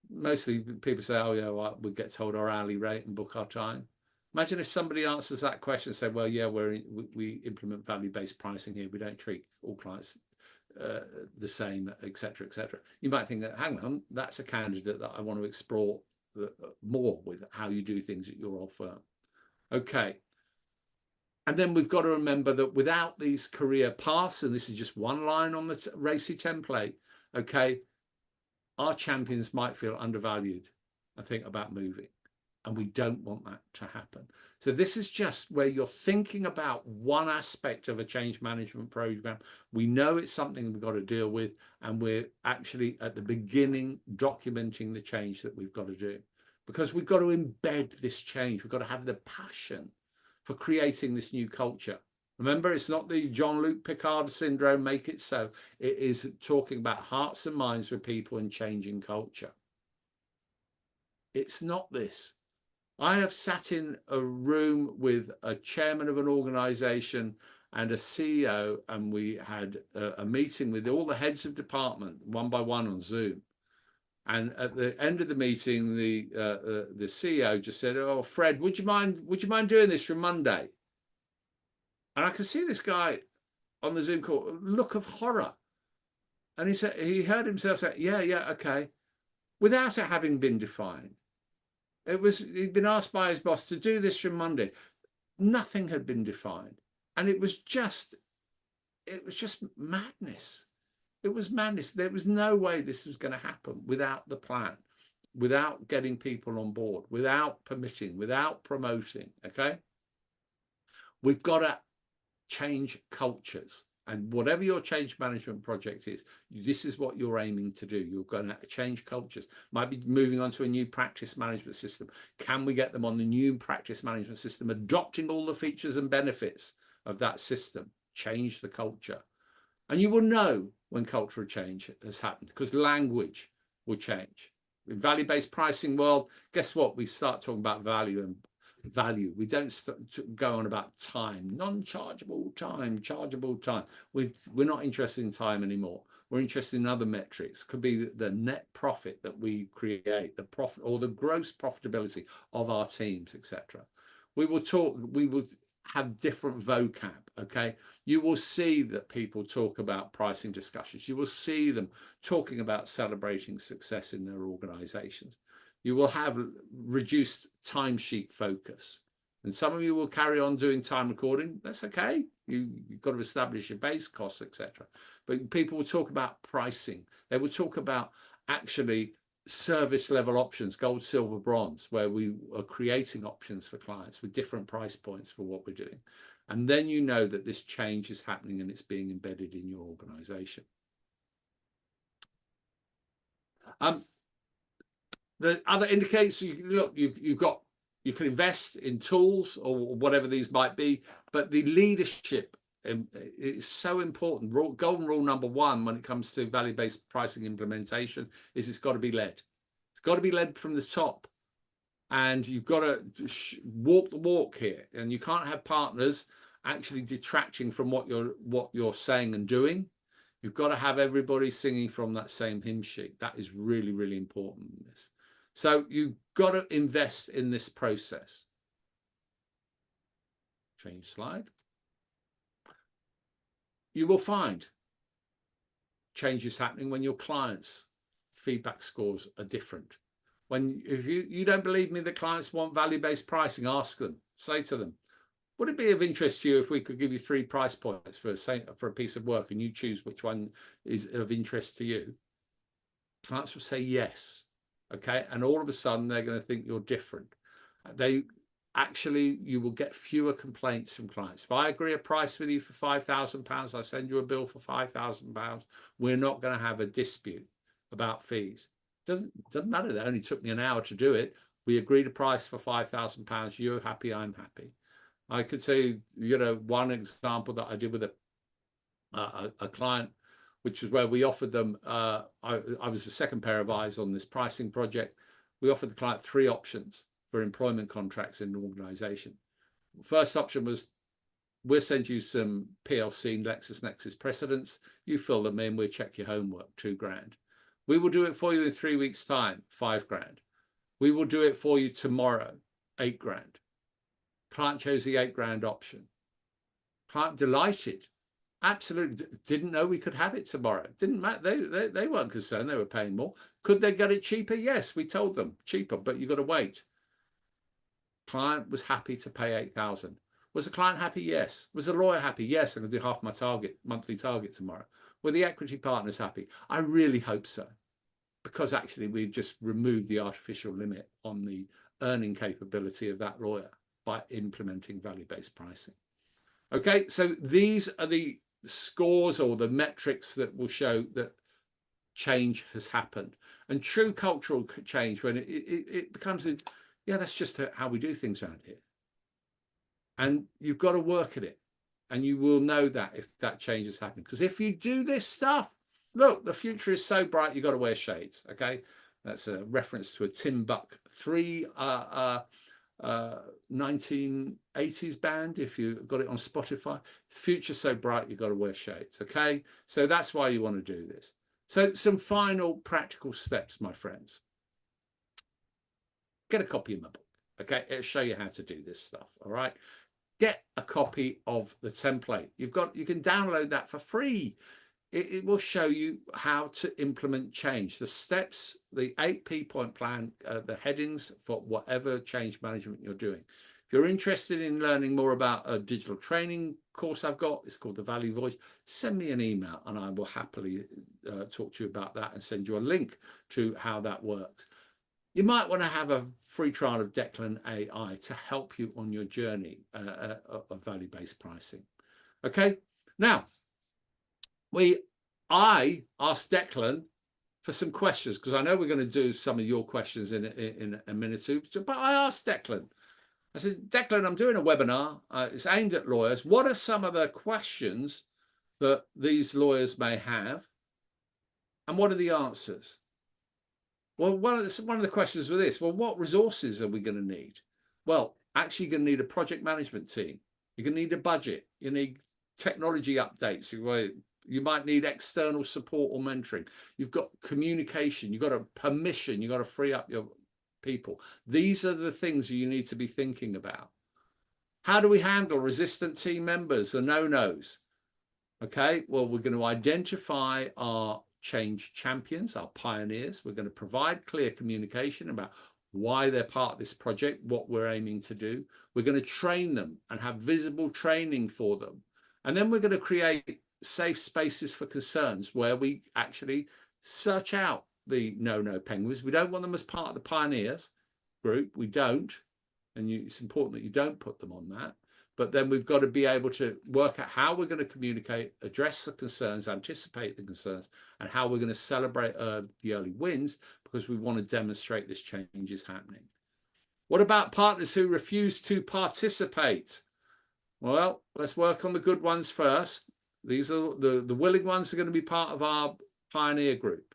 Mostly people say, oh yeah, well, we get told our hourly rate and book our time. Imagine if somebody answers that question and say, well, yeah, we implement value-based pricing here. We don't treat all clients the same, etc., etc. You might think that, hang on, that's a candidate that I want to explore more with how you do things at your old firm. Okay. And then we've got to remember that without these career paths, and this is just one line on the RACI template, okay, our champions might feel undervalued and think about moving. And we don't want that to happen. So this is just where you're thinking about one aspect of a change management program. We know it's something we've got to deal with, and we're actually at the beginning documenting the change that we've got to do, because we've got to embed this change. We've got to have the passion for creating this new culture. Remember, it's not the Jean-Luc Picard syndrome, make it so. It is talking about hearts and minds with people and changing culture. It's not this. I have sat in a room with a chairman of an organization and a CEO, and we had a meeting with all the heads of department, one by one on Zoom. And at the end of the meeting, the CEO just said, "Oh, Fred, would you mind doing this from Monday?" And I could see this guy on the Zoom call, look of horror. And he said, he heard himself say, yeah, okay, without it having been defined. He'd been asked by his boss to do this from Monday. Nothing had been defined. And it was just madness. It was madness. There was no way this was going to happen without the plan, without getting people on board, without permitting, without promoting, okay? We've got to change cultures. And whatever your change management project is, this is what you're aiming to do. You're going to change cultures. Might be moving on to a new practice management system. Can we get them on the new practice management system, adopting all the features and benefits of that system? Change the culture. And you will know when cultural change has happened, because language will change. In value-based pricing world, guess what? We start talking about value and value. We don't go on about time, non-chargeable time, chargeable time. We're not interested in time anymore. We're interested in other metrics. Could be the net profit that we create, the profit or the gross profitability of our teams, etc. We will have different vocab, okay? You will see that people talk about pricing discussions. You will see them talking about celebrating success in their organizations. You will have reduced timesheet focus. And some of you will carry on doing time recording. That's okay. You've got to establish your base costs, etc. But people will talk about pricing. They will talk about actually service level options, gold, silver, bronze, where we are creating options for clients with different price points for what we're doing. And then you know that this change is happening and it's being embedded in your organization. The other indicators, you can invest in tools or whatever these might be, but the leadership is so important. Golden rule number one when it comes to value-based pricing implementation is it's got to be led. It's got to be led from the top, and you've got to walk the walk here. And you can't have partners actually detracting from what you're saying and doing. You've got to have everybody singing from that same hymn sheet. That is really, really important in this. So you've got to invest in this process. Change slide. You will find changes happening when your clients' feedback scores are different. If you don't believe me that clients want value-based pricing, ask them. Say to them, would it be of interest to you if we could give you 3 price points for a piece of work and you choose which one is of interest to you? Clients will say yes. Okay. And all of a sudden they're going to think you're different. You will get fewer complaints from clients. If I agree a price with you for £5,000, I send you a bill for £5,000. We're not going to have a dispute about fees. Doesn't matter. That only took me an hour to do it. We agreed a price for £5,000. You're happy, I'm happy. I could say, one example that I did with a client, which is where we offered them, I was the second pair of eyes on this pricing project. We offered the client 3 options for employment contracts in an organization. First option was, we'll send you some PLC LexisNexis precedents. You fill them in, we'll check your homework, £2,000. We will do it for you in 3 weeks' time, £5,000. We will do it for you tomorrow, £8,000. Client chose the £8,000 option. Client delighted. Absolutely didn't know we could have it tomorrow. Didn't matter. They weren't concerned. They were paying more. Could they get it cheaper? Yes, we told them cheaper, but you've got to wait. Client was happy to pay 8,000. Was the client happy? Yes. Was the lawyer happy? Yes. I'm going to do half my monthly target tomorrow. Were the equity partners happy? I really hope so, because actually we've just removed the artificial limit on the earning capability of that lawyer by implementing value-based pricing. Okay, so these are the scores or the metrics that will show that change has happened. And true cultural change, when it becomes that's just how we do things around here. And you've got to work at it. And you will know that if that change is happening. Because if you do this stuff, look, the future is so bright, you've got to wear shades. Okay, that's a reference to a Tim Buck 3 1980s band. If you got it on Spotify, future so bright, you've got to wear shades. Okay, so that's why you want to do this. So some final practical steps, my friends. Get a copy of my book. Okay, it'll show you how to do this stuff. All right, get a copy of the template. You can download that for free. It will show you how to implement change, the steps, the 8P point plan, the headings for whatever change management you're doing. If you're interested in learning more about a digital training course I've got, it's called The Value Voice, send me an email and I will happily talk to you about that and send you a link to how that works. You might want to have a free trial of Declan AI to help you on your journey of value-based pricing. Okay, now, I asked Declan for some questions, because I know we're going to do some of your questions in a minute or two, but I asked Declan, I said, Declan, I'm doing a webinar, it's aimed at lawyers. What are some of the questions that these lawyers may have, and what are the answers? Well, one of the questions was this: well, what resources are we going to need? Well, actually, you're going to need a project management team. You're going to need a budget. You need technology updates. You might need external support or mentoring. You've got communication. You've got a permission. You've got to free up your people. These are the things you need to be thinking about. How do we handle resistant team members, the no-nos? Okay, well, we're going to identify our change champions, our pioneers. We're going to provide clear communication about why they're part of this project, what we're aiming to do. We're going to train them and have visible training for them. And then we're going to create safe spaces for concerns where we actually search out the no penguins. We don't want them as part of the pioneers group. We don't. And it's important that you don't put them on that. But then we've got to be able to work out how we're going to communicate, address the concerns, anticipate the concerns, and how we're going to celebrate the early wins, because we want to demonstrate this change is happening. What about partners who refuse to participate? Well, let's work on the good ones first. These are the willing ones are going to be part of our pioneer group.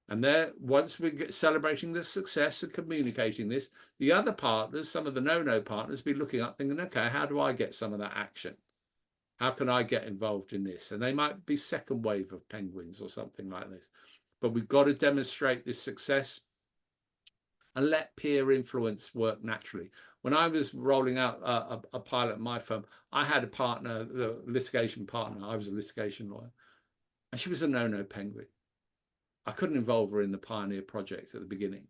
And there, once we get celebrating the success and communicating this, the other partners, some of the no partners, be looking up thinking, okay, how do I get some of that action? How can I get involved in this? And they might be second wave of penguins or something like this. But we've got to demonstrate this success and let peer influence work naturally. When I was rolling out a pilot at my firm, I had a partner, the litigation partner. I was a litigation lawyer, and she was a no penguin. I couldn't involve her in the Pioneer project at the beginning.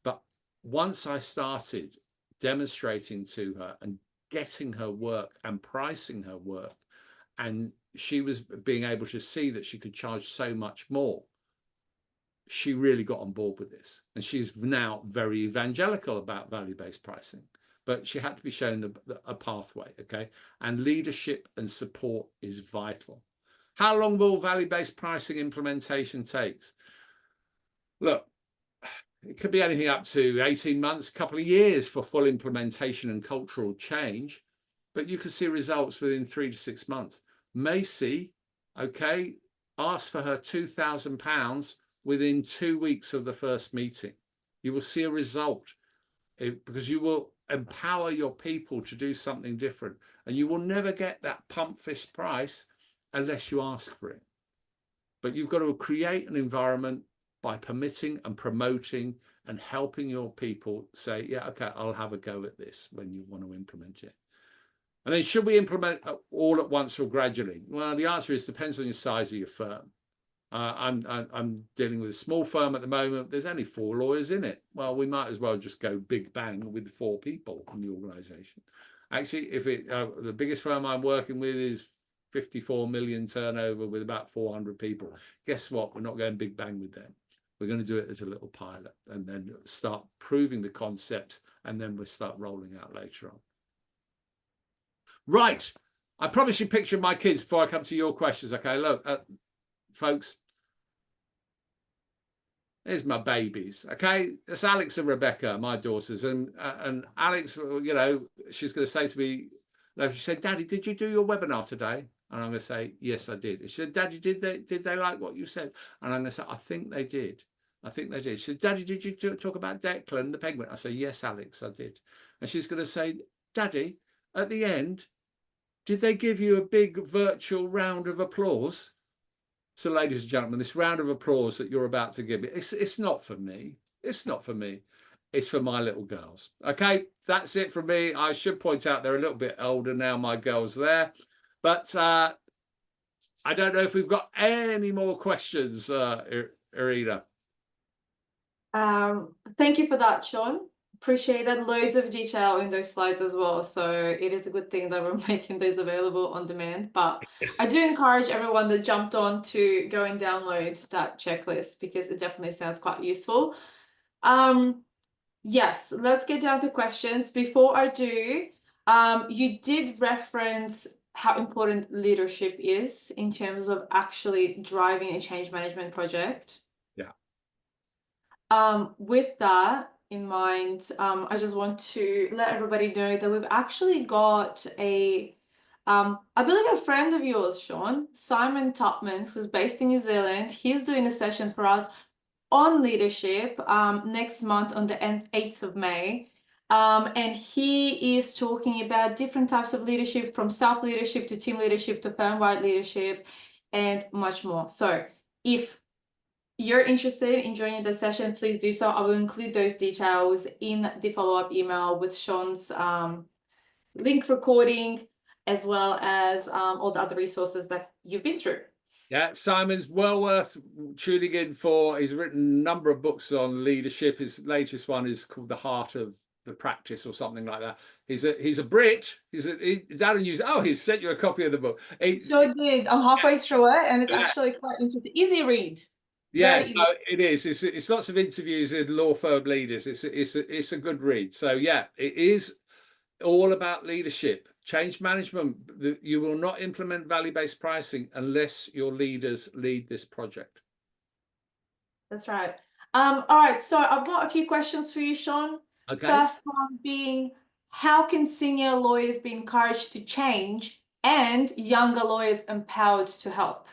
But once I started demonstrating to her and getting her work and pricing her work, and she was being able to see that she could charge so much more, she really got on board with this. And she's now very evangelical about value-based pricing, but she had to be shown a pathway, okay? And leadership and support is vital. How long will value-based pricing implementation takes? Look, it could be anything up to 18 months, a couple of years for full implementation and cultural change, but you can see results within 3 to 6 months. Macy, okay, asked for her £2,000 within 2 weeks of the first meeting. You will see a result because you will empower your people to do something different, and you will never get that pump fist price unless you ask for it. But you've got to create an environment by permitting and promoting and helping your people say, yeah, okay, I'll have a go at this when you want to implement it. And then should we implement all at once or gradually? Well, the answer is depends on the size of your firm. I'm dealing with a small firm at the moment. There's only 4 lawyers in it. Well, we might as well just go big bang with 4 people in the organization. Actually, if the biggest firm I'm working with is 54 million turnover with about 400 people. Guess what? We're not going big bang with them. We're going to do it as a little pilot and then start proving the concepts, and then we'll start rolling out later on. Right. I promise you a picture of my kids before I come to your questions. Okay, look, folks, here's my babies. Okay, it's Alex and Rebecca, my daughters, and Alex, you know, she's going to say to me, she said, Daddy, did you do your webinar today? And I'm going to say, yes, I did. She said, Daddy, did they like what you said? And I'm going to say, I think they did. I think they did. She said, Daddy, did you talk about Declan, the penguin? I say, yes, Alex, I did. And she's going to say, Daddy, at the end, did they give you a big virtual round of applause? So, ladies and gentlemen, this round of applause that you're about to give me, it's not for me. It's not for me. It's for my little girls. Okay, that's it from me. I should point out they're a little bit older now, my girls there. But I don't know if we've got any more questions, Irina. Thank you for that, Shaun. Appreciate that. Loads of detail in those slides as well. So it is a good thing that we're making those available on demand. But I do encourage everyone that jumped on to go and download that checklist because it definitely sounds quite useful. Yes, let's get down to questions. Before I do, you did reference how important leadership is in terms of actually driving a change management project. Yeah. With that in mind, I just want to let everybody know that we've actually got I believe a friend of yours, Shaun, Simon Tupman, who's based in New Zealand. He's doing a session for us on leadership next month on the 8th of May. And he is talking about different types of leadership, from self-leadership to team leadership to firm-wide leadership and much more. So if you're interested in joining the session, please do so. I will include those details in the follow-up email with Shaun's link recording, as well as all the other resources that you've been through. Yeah, Simon's well worth tuning in for. He's written a number of books on leadership. His latest one is called The Heart of the Practice or something like that. He's a Brit. He's sent you a copy of the book. Sure did. I'm halfway through it, and it's actually quite interesting. Easy read. Yeah, no, it is. It's lots of interviews with law firm leaders. It's a good read. So yeah, it is all about leadership. Change management. You will not implement value-based pricing unless your leaders lead this project. That's right. All right, so I've got a few questions for you, Shaun. Okay. First one being, how can senior lawyers be encouraged to change and younger lawyers empowered to help?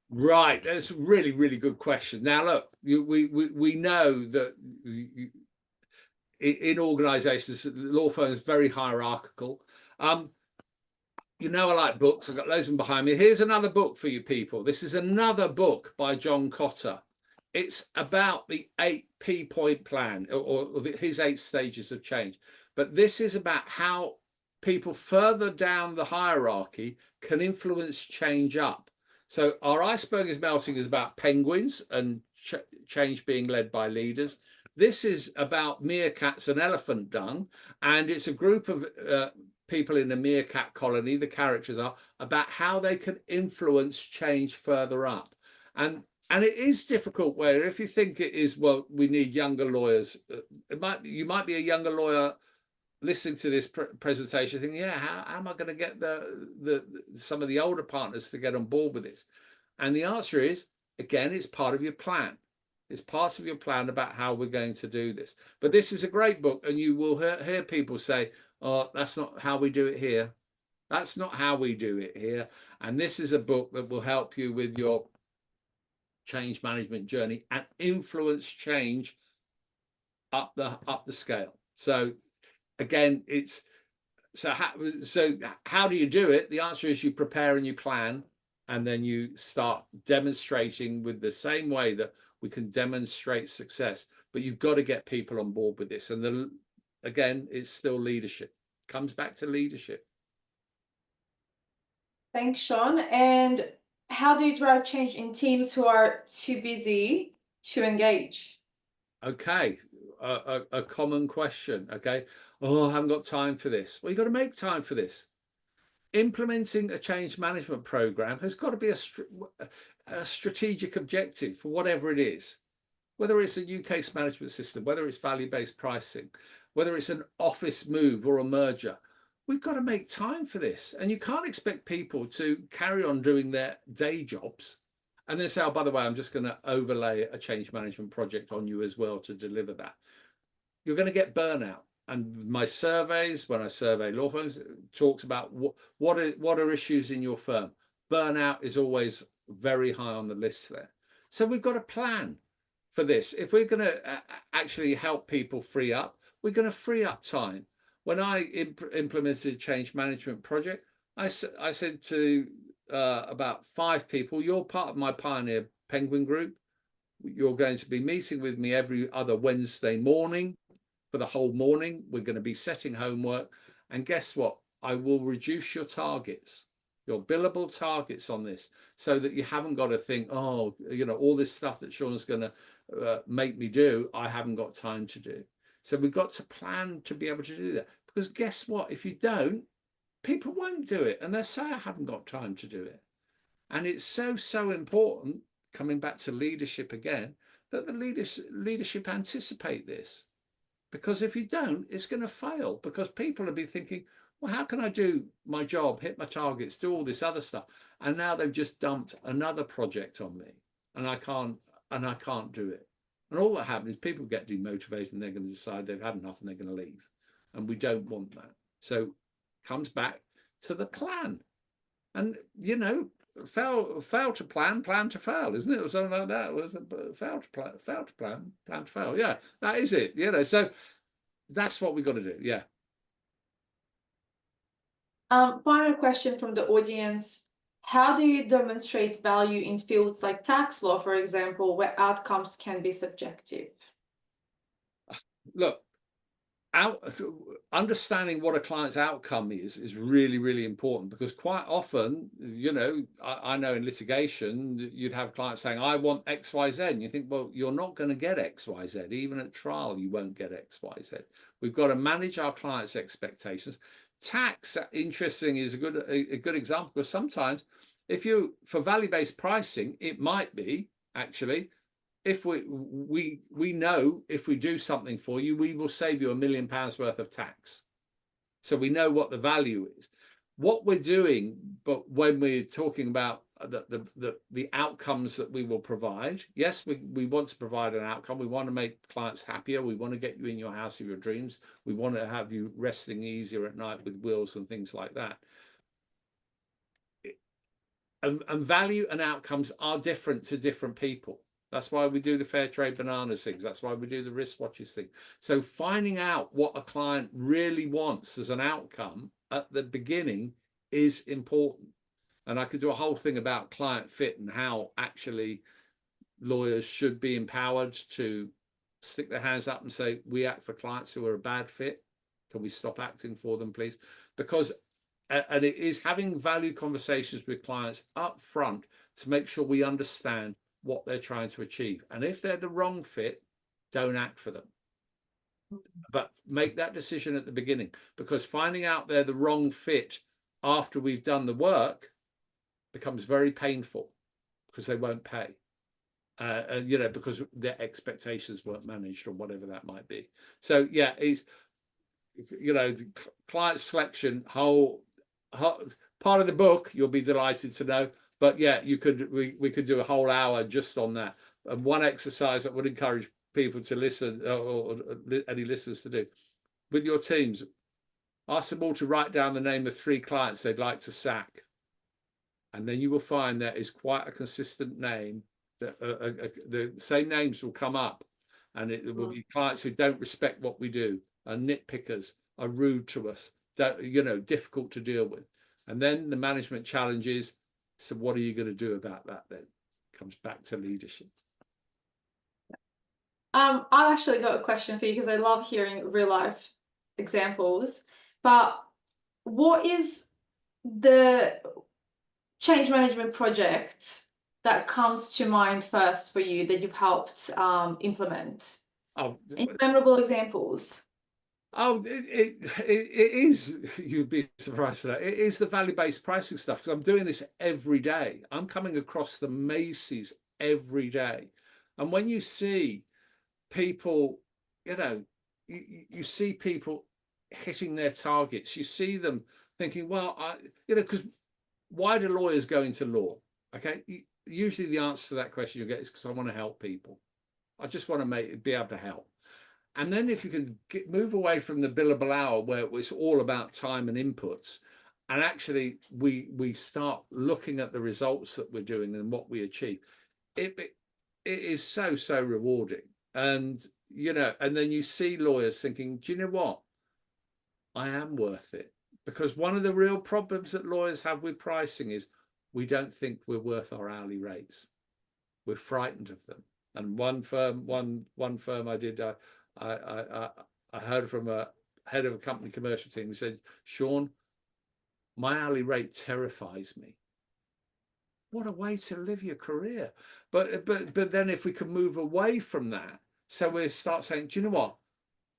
Right, that's a really, really good question. Now, look, we know that in organisations, law firms are very hierarchical. You know, I like books. I've got loads of them behind me. Here's another book for you people. This is another book by John Cotter. It's about the 8P point plan, or his 8 stages of change. But this is about how people further down the hierarchy can influence change up. So our iceberg is melting is about penguins and change being led by leaders. This is about meerkats and elephant dung, and it's a group of people in the meerkat colony, the characters are, about how they can influence change further up. And it is difficult where if you think it is, well, we need younger lawyers, you might be a younger lawyer listening to this presentation thinking, yeah, how am I going to get some of the older partners to get on board with this? And the answer is, again, it's part of your plan. It's part of your plan about how we're going to do this. But this is a great book, and you will hear people say, oh, that's not how we do it here. That's not how we do it here. And this is a book that will help you with your change management journey and influence change up the scale. So again, it's so how do you do it? The answer is you prepare and you plan, and then you start demonstrating with the same way that we can demonstrate success. But you've got to get people on board with this. And again, it's still leadership. Comes back to leadership. Thanks, Shaun. And how do you drive change in teams who are too busy to engage? Okay, a common question. Okay, oh, I haven't got time for this. Well, you've got to make time for this. Implementing a change management program has got to be a strategic objective for whatever it is, whether it's a UK management system, whether it's value-based pricing, whether it's an office move or a merger. We've got to make time for this. And you can't expect people to carry on doing their day jobs and then say, oh, by the way, I'm just going to overlay a change management project on you as well to deliver that. You're going to get burnout. And my surveys, when I survey law firms, talks about what are issues in your firm. Burnout is always very high on the list there. So we've got a plan for this. If we're going to actually help people free up, we're going to free up time. When I implemented a change management project, I said to about 5 people, you're part of my Pioneer Penguin group. You're going to be meeting with me every other Wednesday morning for the whole morning. We're going to be setting homework. And guess what? I will reduce your targets, your billable targets on this, so that you haven't got to think, oh, you know, all this stuff that Shaun's going to make me do, I haven't got time to do. So we've got to plan to be able to do that. Because guess what? If you don't, people won't do it. And they'll say, I haven't got time to do it. And it's so important, coming back to leadership again, that the leadership anticipate this. Because if you don't, it's going to fail, because people will be thinking, well, how can I do my job, hit my targets, do all this other stuff? And now they've just dumped another project on me and I can't do it. And all that happens is people get demotivated and they're going to decide they've had enough and they're going to leave. And we don't want that. So it comes back to the plan. And, you know, fail to plan, plan to fail, isn't it? Or something like that. It was fail to plan, plan to fail. Yeah, that is it. You know, so that's what we've got to do. Yeah. Final question from the audience. How do you demonstrate value in fields like tax law, for example, where outcomes can be subjective? Look, understanding what a client's outcome is really, really important, because quite often, you know, I know in litigation, you'd have clients saying, I want X, Y, Z. And you think, well, you're not going to get X, Y, Z. Even at trial, you won't get X, Y, Z. We've got to manage our clients' expectations. Tax, interesting, is a good example, because sometimes if you, for value-based pricing, it might be actually, if we know if we do something for you, we will save you £1 million worth of tax. So we know what the value is. What we're doing, but when we're talking about the outcomes that we will provide, yes, we want to provide an outcome. We want to make clients happier. We want to get you in your house of your dreams. We want to have you resting easier at night with wills and things like that. And value and outcomes are different to different people. That's why we do the fair trade bananas things. That's why we do the wristwatches thing. So finding out what a client really wants as an outcome at the beginning is important. And I could do a whole thing about client fit and how actually lawyers should be empowered to stick their hands up and say, we act for clients who are a bad fit. Can we stop acting for them, please? Because, and it is having value conversations with clients up front to make sure we understand what they're trying to achieve. And if they're the wrong fit, don't act for them. but make that decision at the beginning, because finding out they're the wrong fit after we've done the work becomes very painful, because they won't pay. You know, because their expectations weren't managed or whatever that might be. So yeah, it's, you know, client selection, whole part of the book, you'll be delighted to know. But yeah, we could do a whole hour just on that. And one exercise that would encourage people to listen, or any listeners to do with your teams, ask them all to write down the name of 3 clients they'd like to sack, and then you will find there is quite a consistent name. The same names will come up, and it will be clients who don't respect what we do, are nitpickers, are rude to us, you know, difficult to deal with. And then the management challenge is, so what are you going to do about that then? Comes back to leadership. I've actually got a question for you, because I love hearing real life examples. But what is the change management project that comes to mind first for you that you've helped implement? Oh, Any memorable examples? oh, it is, you'd be surprised at that. It is the value-based pricing stuff, because I'm doing this every day. I'm coming across the Macy's every day. And when you see people, you know, you see people hitting their targets, you see them thinking, well, you know, because why do lawyers go into law? Okay, usually the answer to that question you get is because I want to help people. I just want to be able to help. And then if you can move away from the billable hour, where it's all about time and inputs, and actually we start looking at the results that we're doing and what we achieve, it is so rewarding. And you know, and then you see lawyers thinking, do you know what, I am worth it. Because one of the real problems that lawyers have with pricing is we don't think we're worth our hourly rates. We're frightened of them. And one firm I heard from a head of a company commercial team who said, Shaun, my hourly rate terrifies me. What a way to live your career. But then if we can move away from that, so we start saying, do you know what,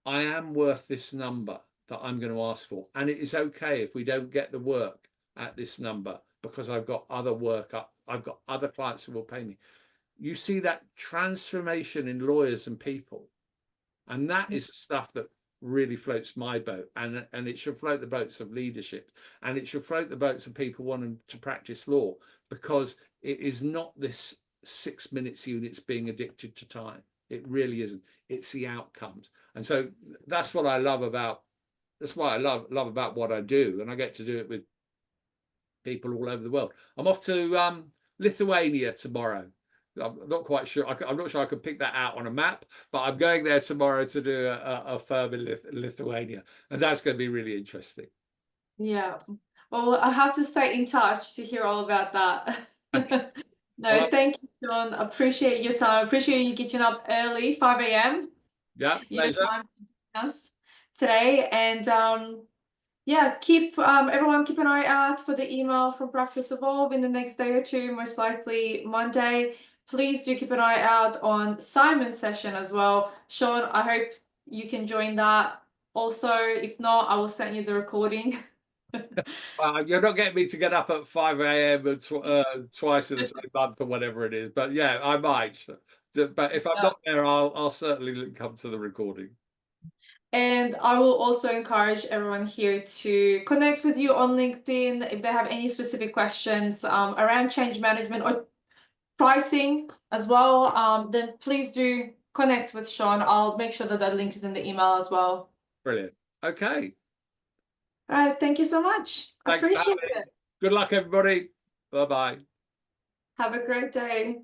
I am worth this number that I'm going to ask for, and it is okay if we don't get the work at this number, because I've got other work up, I've got other clients who will pay me. You see that transformation in lawyers and people, and that is stuff that really floats my boat, and it should float the boats of leadership, and it should float the boats of people wanting to practice law, because it is not this 6 minutes units being addicted to time. It really isn't. It's the outcomes. And so that's what I love about, that's why I love about what I do, and I get to do it with people all over the world. I'm off to Lithuania tomorrow. I'm not quite sure. I'm not sure I could pick that out on a map, but I'm going there tomorrow to do a firm in Lithuania, and that's going to be really interesting. Yeah. Well, I have to stay in touch to hear all about that. No, Well, thank you, Shaun. Appreciate your time. Appreciate you getting up early, 5 a.m. yeah, your pleasure. time to join us today. And yeah, everyone keep an eye out for the email from Practice Evolve in the next day or two, most likely Monday. Please do keep an eye out on Simon's session as well. Shaun, I hope you can join that. Also, if not, I will send you the recording. You're not getting me to get up at 5 a.m. Twice in the same month or whatever it is, but yeah, I might. But if I'm not there, I'll certainly come to the recording. And I will also encourage everyone here to connect with you on LinkedIn if they have any specific questions around change management or pricing as well. Then please do connect with Shaun. I'll make sure that link is in the email as well. Brilliant. Okay. All right. Thank you so much. Thanks for Appreciate having me. it. Good luck, everybody. Bye-bye. Have a great day.